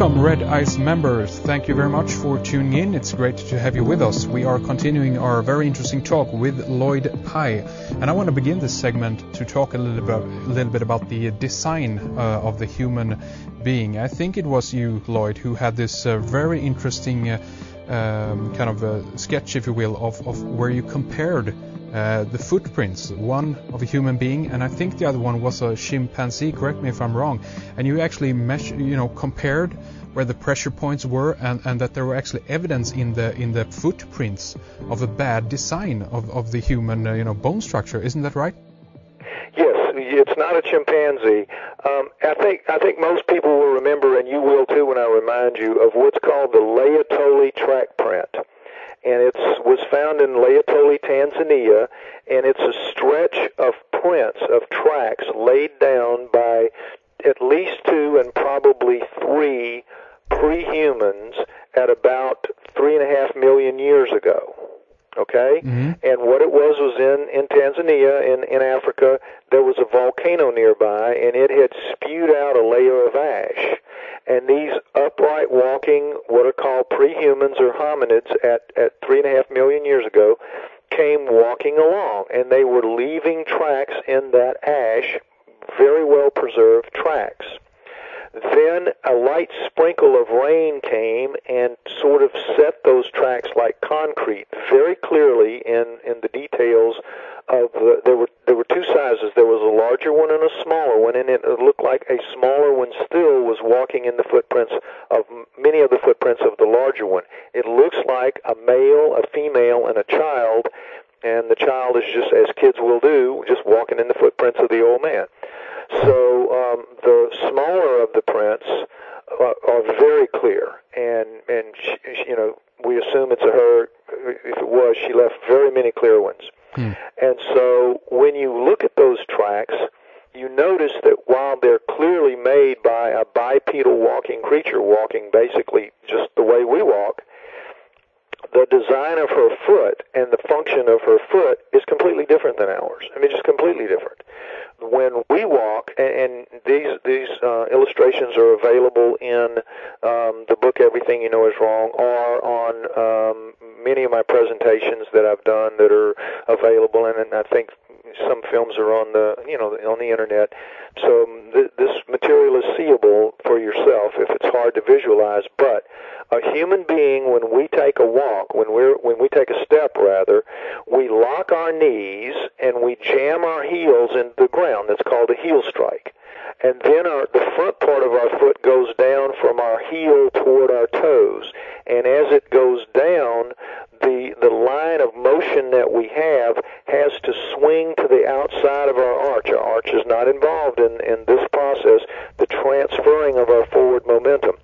Welcome, Red Ice members. Thank you very much for tuning in. It's great to have you with us. We are continuing our very interesting talk with Lloyd Pye. And I want to begin this segment to talk a little bit about the design of the human being. I think it was you, Lloyd, who had this very interesting kind of sketch, if you will, of where you compared the footprints, one of a human being, and I think the other one was a chimpanzee. Correct me if I'm wrong. And you actually compared where the pressure points were, and that there were actually evidence in the footprints of a bad design of the human bone structure. Isn't that right? Yes, it's not a chimpanzee. I think most people will remember, and you will too when I remind you, of what's called the Laetoli track print. And it was found in Laetoli, Tanzania, and it's a stretch of prints, of tracks laid down by at least 2 and probably 3 pre-humans at about 3.5 million years ago. Okay? Mm-hmm. And what it was in Tanzania, in Africa, there was a volcano nearby, and it had spewed out a layer of ash. And these upright walking, what are called pre-humans or hominids at 3.5 million years ago, came walking along, and they were leaving tracks in that ash, very well preserved tracks. Then a light sprinkle of rain came and sort of set those tracks like concrete very clearly in the details of there were 2 sizes. There was a larger one and a smaller one, and it looked like a smaller one still was walking in the footprints of many of the footprints of the larger one. It looks like a male, a female, and a child, and the child is just, as kids will do, just walking in the footprints of the old man. So the smaller of the prints are very clear, and we assume it's a her. If it was, she left very many clear ones. And so when you look at those tracks, you notice that while they're clearly made by a bipedal walking creature, walking basically just the way we walk, the design of her foot and the function of her foot is completely different than ours. I mean, just completely different. When we walk, and these illustrations are available in the book Everything You Know Is Wrong, or on many of my presentations that I've done that are available, and I think some films are on the internet. So this material is seeable for yourself if it's hard to visualize. But a human being, when we take a walk, when we take a step rather, we lock our knees and we jam our heels into the ground. That's called a heel strike. And then the front part of our foot goes down from our heel toward our toes. And as it goes down, the line of motion that we have has to swing to the outside of our arch. Our arch is not involved in this process, the transferring of our forward momentum.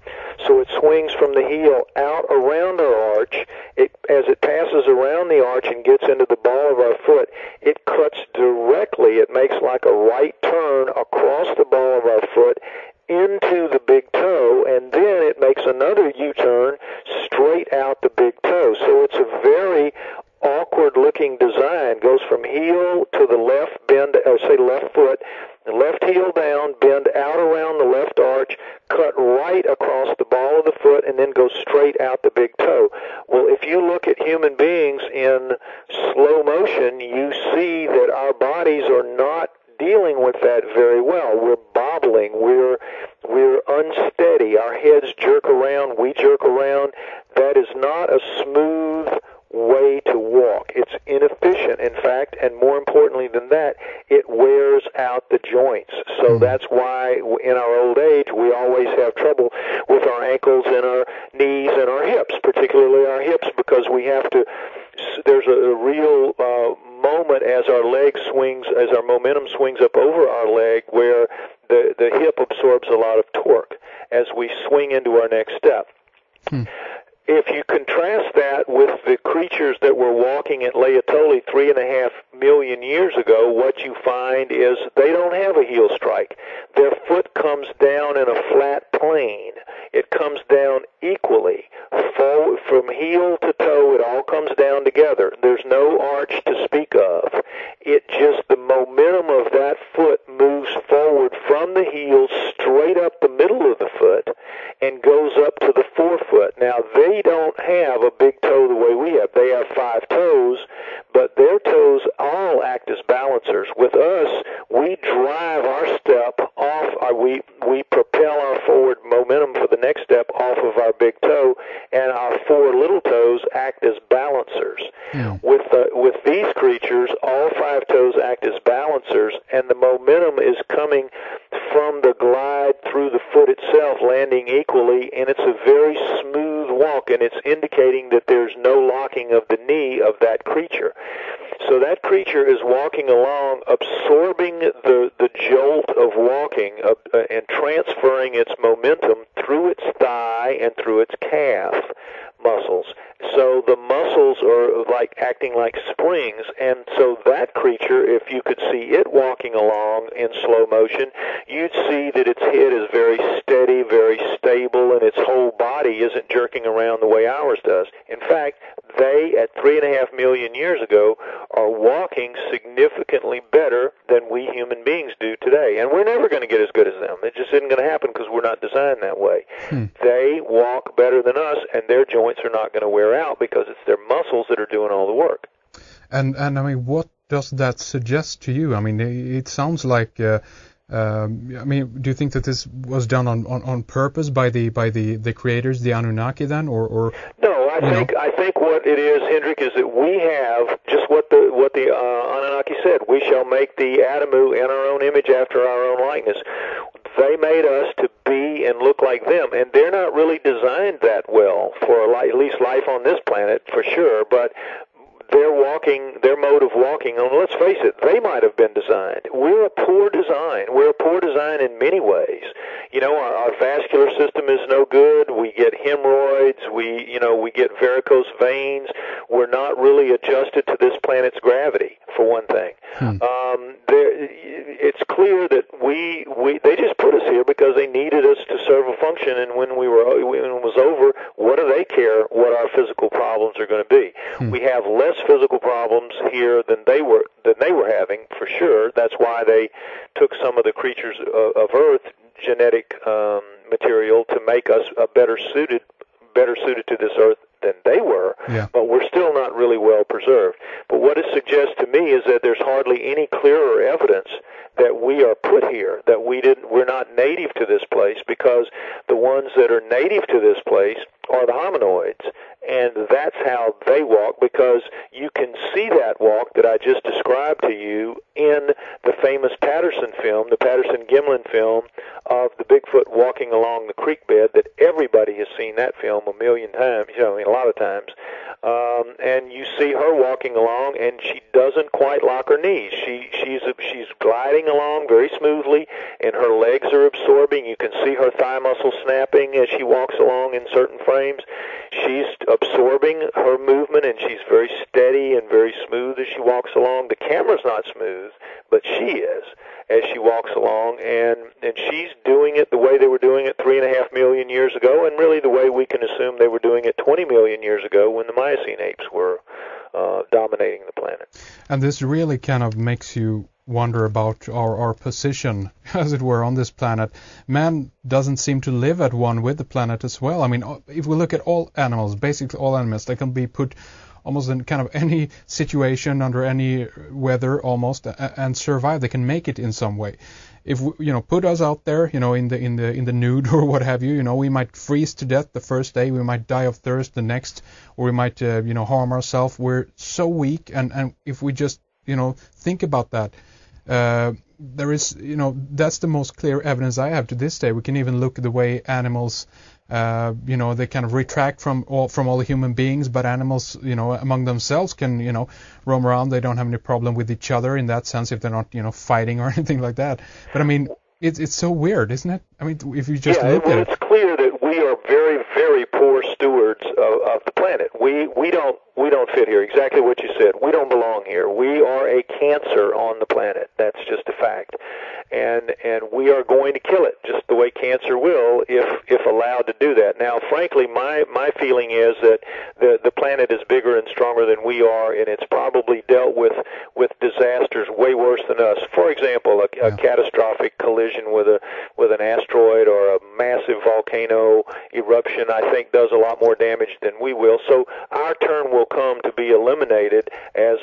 So it swings from the heel out around our arch. As it passes around the arch and gets into the ball of our foot, it cuts directly. It makes like a right turn across the ball of our foot into the big toe, and then it makes another U-turn straight out the big toe. So it's a very awkward-looking design. It goes from heel to the left bend, left foot, left heel down, bend out around the left arch, cut right across the ball of the foot, and then go straight out the big toe. Well, if you look at human beings in slow motion, you see that our bodies are not dealing with that very well. We're bobbling. We're unsteady. Our heads jerk around. We jerk around. That is not a smooth way to walk. It's inefficient, in fact, and more importantly than that, it wears out the joints. So that's why in our old age we always have trouble with our ankles and our knees and our hips, particularly our hips, because we have to, there's a real moment as our leg swings, as our momentum swings up over our leg, where the hip absorbs a lot of torque as we swing into our next step. If you contrast that with the creatures that were walking at Laetoli 3.5 million years ago, what you find is they don't have a heel strike. Their foot comes down in a flat plane. It comes down equally. Forward, from heel to toe, it all comes down together. There's no arch to speak of. It just, the momentum of that foot moves forward from the heel straight up the middle of the foot and goes with us, we drive our step off, we propel our forward momentum for the next step off of our big toe, and our four little toes act as balancers. Mm. With these creatures, all five toes act as balancers, and the momentum is coming from the glide through the foot itself, landing equally, and it's a very smooth walk, and it's indicating that there's no locking of the knee of that creature. So that creature is walking along, absorbing the jolt of walking and transferring its momentum through its thigh and through its calf muscles. So the muscles are like acting like springs, and so that creature, if you could see it walking along in slow motion, you'd see that its head is very steady, very stable, and its whole body isn't jerking around the way ours does. In fact, they, at 3.5 million years ago, are walking significantly better than we human beings do today. And we're never going to get as good as them. It just isn't going to happen because we're not designed that way. They walk better than us, and their joints are not going to wear out because it's their muscles that are doing all the work. And I mean, what does that suggest to you? I mean, it sounds like... I mean, do you think that this was done on purpose by the creators, the Anunnaki, then, or? No, I think what it is, Hendrik, is that we have just what the Anunnaki said. We shall make the Adamu in our own image, after our own likeness. They made us to be and look like them, and they're not really designed that well for at least life on this planet, for sure. But their mode of walking, and let's face it, they might have been designed. We're a poor design. We're a poor design in many ways. You know, our vascular system is no good. We get hemorrhoids. We get varicose veins. We're not really adjusted to this planet's gravity, for one thing. It's clear that they just put us here because they needed us to serve a function, and when it was over, what do they care what our physical problems are going to be? We have less physical problems here than they were having, for sure. That's why they took some of the creatures of Earth genetic material to make us better suited to this Earth than they were, but we're still not really well preserved. But what it suggests to me is that there's hardly any clearer evidence that we are put here, that we're not native to this place, because the ones that are native to this place are the hominoids, and that's how they walk, because you can see that walk that I just described to you in the famous Patterson film, the Patterson-Gimlin film of the Bigfoot walking along the creek bed, that everybody has seen that film a million times, a lot of times, and you see her walking along, and she doesn't quite lock her knees. She's gliding along very smoothly, and her legs are absorbing. You can see her thigh muscle snapping as she walks along in certain frames. She's absorbing her movement, and she's very steady and very smooth as she walks along. The camera's not smooth, but she is as she walks along, and she's doing it the way they were doing it 3.5 million years ago, and really the way we can assume they were doing it 20 million years ago when the Miocene apes were dominating the planet. And this really kind of makes you wonder about our position, as it were, on this planet. Man doesn't seem to live at one with the planet as well. I mean, if we look at all animals, basically all animals, they can be put almost in kind of any situation, under any weather almost, and survive. They can make it in some way. If we, put us out there, in the nude or what have you, we might freeze to death the first day, we might die of thirst the next, or we might, harm ourselves. We're so weak, and if we just, think about that, there is, that's the most clear evidence I have to this day. We can even look at the way animals, they kind of retract from all the human beings, but animals, among themselves can, roam around. They don't have any problem with each other in that sense, if they're not, fighting or anything like that. But I mean, it's so weird, isn't it? I mean, if you just look at it. It's clear that we are very, very poor stewards of the planet. We don't fit here. Exactly what you said. We don't belong here. We are a cancer on the planet. That's just a fact. And we are going to kill it, just the way cancer will, if allowed to do that. Now, frankly, my feeling is that the planet is bigger and stronger than we are, and it's probably dealt with disasters way worse than us. For example, a catastrophic collision with an asteroid or a massive volcano eruption, I think, does a lot more damage than we will. So our turn will come to be eliminated as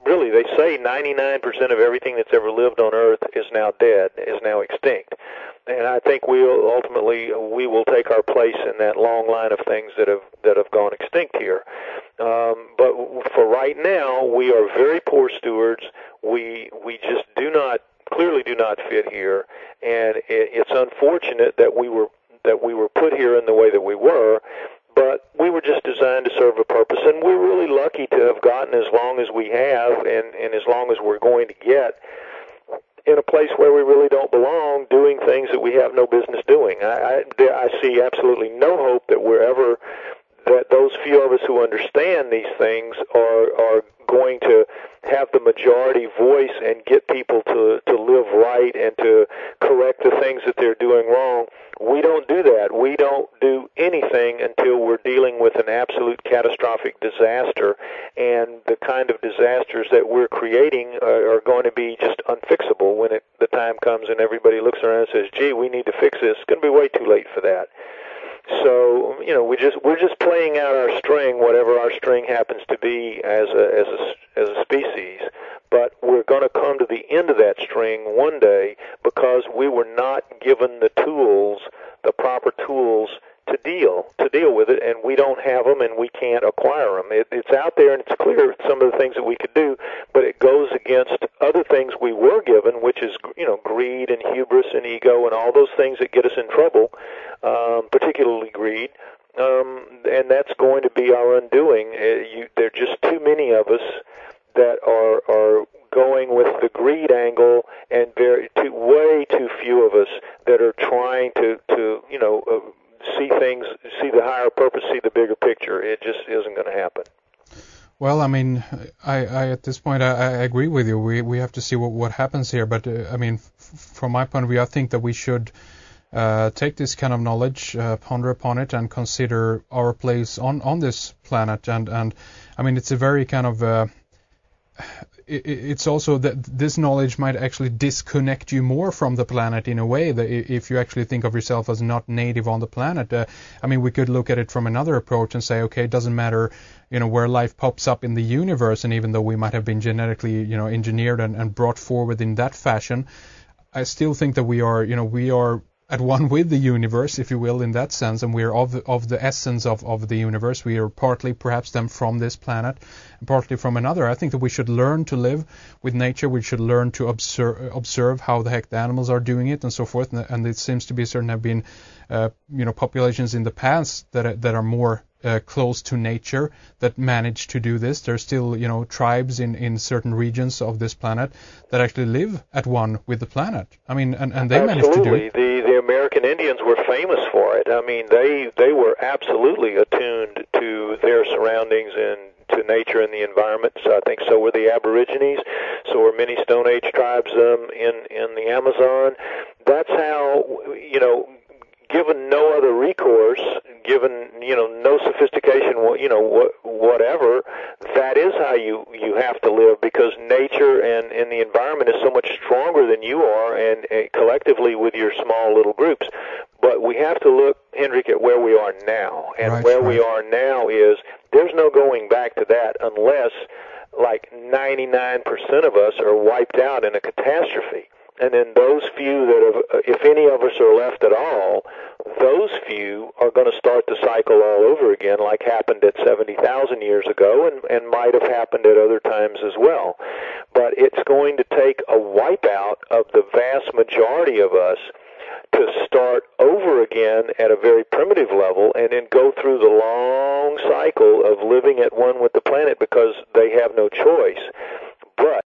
really literally, they say 99% of everything that's ever lived on Earth is now dead, is now extinct. And I think we will take our place in that long line of things that have gone extinct here. But for right now, we are very poor stewards. We just clearly do not fit here, and it's unfortunate that we were put here in the way that we were. But we were just designed to serve a purpose, and we're really lucky to have gotten as long as we have, and as long as we're going to get, in a place where we really don't belong, doing things that we have no business doing. I see absolutely no hope that that those few of us who understand these things are going to have the majority voice and get people to live right and to correct the things that they're doing wrong. We don't do that. We don't do anything until we're dealing with an absolute catastrophic disaster, and the kind of disasters that we're creating are going to be just unfixable when the time comes and everybody looks around and says, gee, we need to fix this. It's going to be way too late for that. So, we're just playing out our string, whatever our string happens to be as a species. But we're going to come to the end of that string one day because we were not given the tools, the proper tools to deal with it, and we don't have them, and we can't acquire them. It's out there, and it's clear some of the things that we could do, but it goes against other things we were given, which is greed and hubris and ego and all those things that get us in trouble, particularly greed. And that's going to be our undoing. There are just too many of us that are going with the greed angle, and way too few of us that are trying to see the higher purpose, see the bigger picture. It just isn't going to happen. Well, I mean, I at this point I agree with you. We have to see what happens here. But I mean, from my point of view, I think that we should take this kind of knowledge, ponder upon it, and consider our place on this planet. And I mean, it's a very kind of it's also that this knowledge might actually disconnect you more from the planet in a way, that if you actually think of yourself as not native on the planet. I mean, we could look at it from another approach and say, okay, it doesn't matter, where life pops up in the universe, and even though we might have been genetically, engineered and brought forward in that fashion, I still think that we are at one with the universe, if you will, in that sense, and we're of the essence of the universe. We are partly perhaps them from this planet, and partly from another. I think that we should learn to live with nature. We should learn to observe how the heck the animals are doing it and so forth. And it seems to be certain have been, populations in the past that are more close to nature that manage to do this. There's still, tribes in certain regions of this planet that actually live at one with the planet. I mean, and they manage to do it. The American Indians were famous for it. I mean, they were absolutely attuned to their surroundings and to nature and the environment. So I think so were the Aborigines. So were many Stone Age tribes in the Amazon. That's how, given no other recourse, given no sophistication, whatever, that is how you have to live, because nature and the environment is so much stronger than you are, and collectively with your small little groups. But we have to look, Hendrik, at where we are now, and we are now is there's no going back to that unless like 99% of us are wiped out in a catastrophe. And then those few that have, if any of us are left at all, those few are going to start the cycle all over again, like happened at 70,000 years ago, and might have happened at other times as well. But it's going to take a wipeout of the vast majority of us to start over again at a very primitive level, and then go through the long cycle of living at one with the planet because they have no choice. But